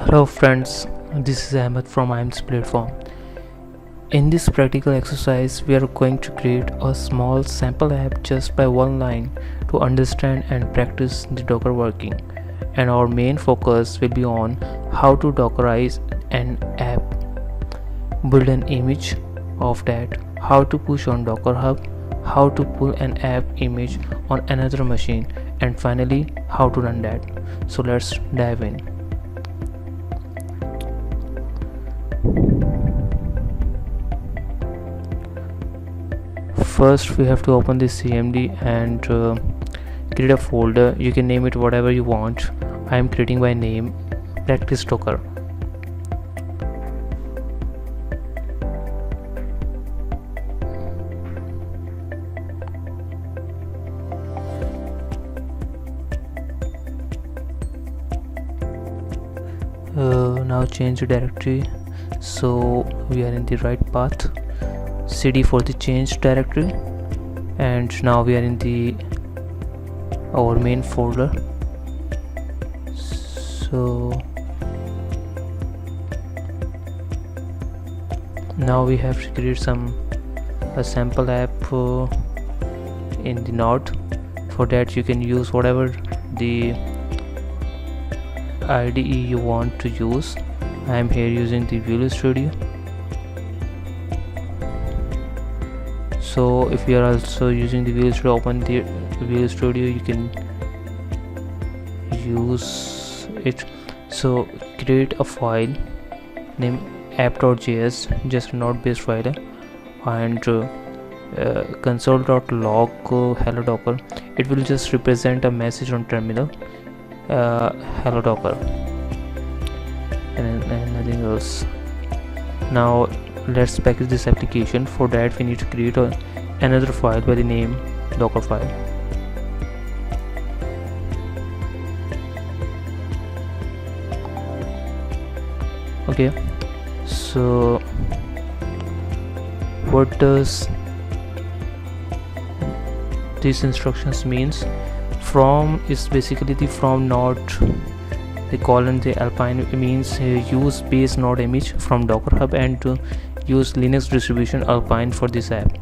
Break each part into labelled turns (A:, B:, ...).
A: Hello friends, this is Ahmed from IM's platform. In this practical exercise, we are going to create a small sample app just by one line to understand and practice the Docker working. And our main focus will be on how to Dockerize an app, build an image of that, how to push on Docker Hub, how to pull an app image on another machine, and finally how to run that. So let's dive in. First we have to open this CMD and create a folder. You can name it whatever you want. I am creating by name practice docker. Now change the directory so we are in the right path. CD for the change directory, and now we are in our main folder. So now we have to create a sample app in the node. For that you can use whatever the IDE you want to use. I am here using the Visual Studio. So if you are also using the Visual Studio, open the Visual Studio, you can use it. So create a file named app.js, just a node based file, and console.log hello docker. It will just represent a message on terminal, hello docker, and nothing else. Now let's package this application. For that we need to create another file by the name docker file. Okay, so what does these instructions means? From is basically the from node, the colon, the alpine means use base node image from Docker Hub, and use Linux distribution Alpine for this app.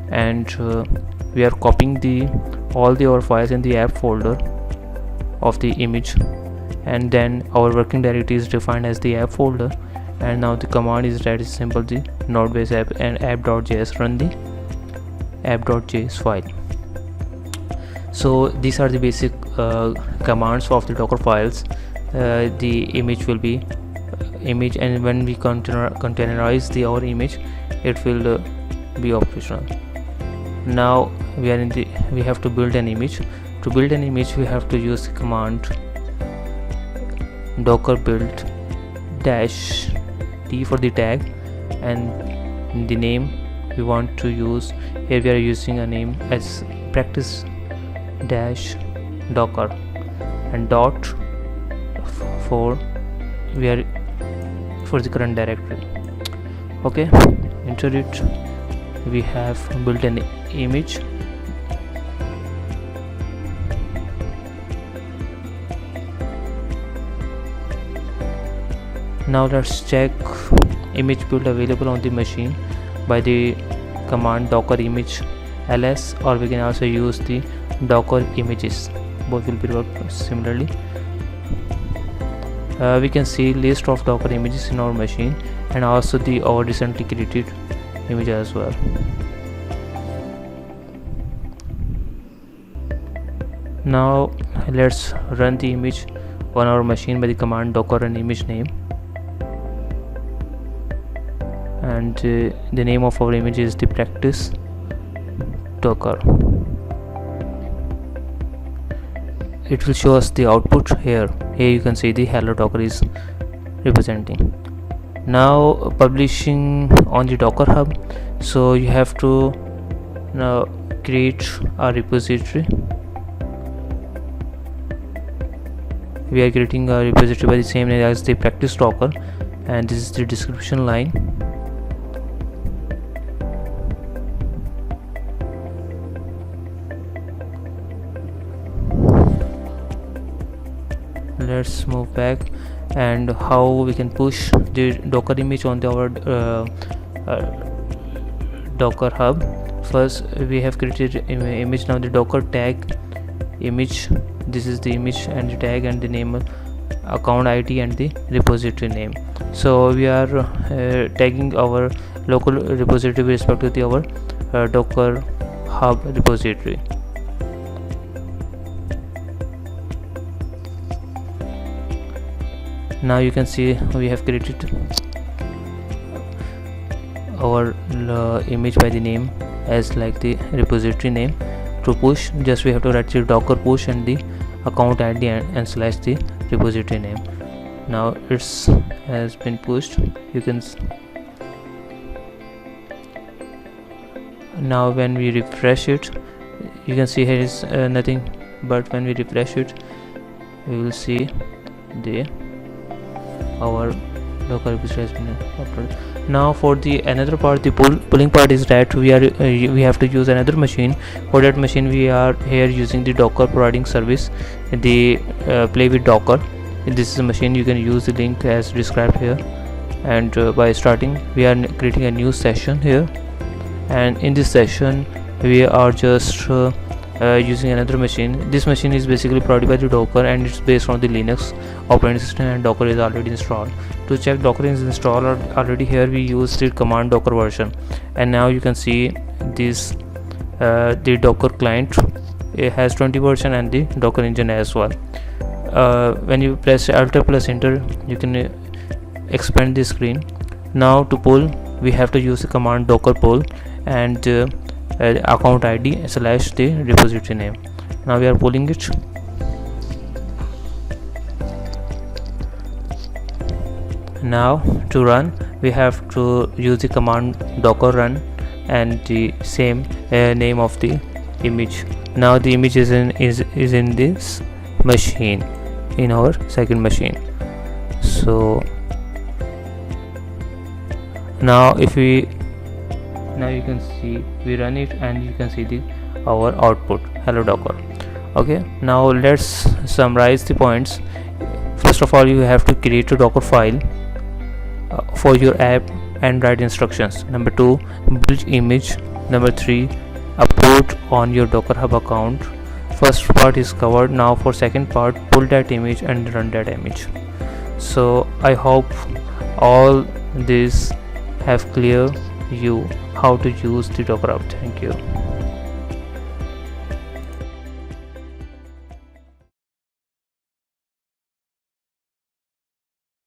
A: And we are copying all our files in the app folder of the image, and then our working directory is defined as the app folder. And now the command is that is simple, the node base app and app.js, run the app.js file. So these are the basic commands of the Docker files. The image will be image, and when we containerize our image, it will be operational. Now we have to build an image. To build an image, we have to use the command docker build -t for the tag, and the name we want to use. Here we are using a name as practice -docker, and dot for the current directory. Okay, enter it. We have built an image. Now let's check image build available on the machine by the command docker image ls, or we can also use the docker images. Both will be worked similarly. We can see list of docker images in our machine, and also our recently created image as well. Now let's run the image on our machine by the command docker run image name, and the name of our image is the practice docker. It will show us the output here. You can see the hello docker is representing. Now publishing on the Docker Hub. So you have to now create a repository. We are creating a repository by the same name as the practice docker, and this is the description line. let's move back, and how we can push the Docker image on our Docker hub. First we have created image. Now the Docker tag image, this is the image and the tag and the name, account ID and the repository name. So we are tagging our local repository with respect to our Docker hub repository. Now you can see we have created our image by the name as like the repository name. To push, just we have to write the docker push and the account ID and slash the repository name. Now it's has been pushed. You can now when we refresh it, you can see here is nothing, but when we refresh it we will see the our Docker repository has been uploaded. Now for the another part, the pulling part, is that we have to use another machine. For that machine we are here using the Docker providing service, the play with Docker. This is a machine. You can use the link as described here, and by starting we are creating a new session here, and in this session we are just using another machine. This machine is basically provided by the Docker and it's based on the Linux operating system, and Docker is already installed. To check Docker is installed already, here we use the command docker version, and now you can see this the Docker client, it has 20 version and the Docker engine as well. When you press Alt plus enter, you can expand the screen. Now to pull, we have to use the command docker pull and account ID slash the repository name. Now we are pulling it. Now to run, we have to use the command docker run and the same name of the image. Now the image is in this machine, in our second machine. So now now you can see we run it and you can see our output, hello Docker. Okay, now let's summarize the points. First of all, you have to create a Docker file for your app and write instructions. Number 2, build image. Number 3, upload on your Docker Hub account. First part is covered. Now for second part, pull that image and run that image. So I hope all this have clear you how to use the Docker Hub. Thank you.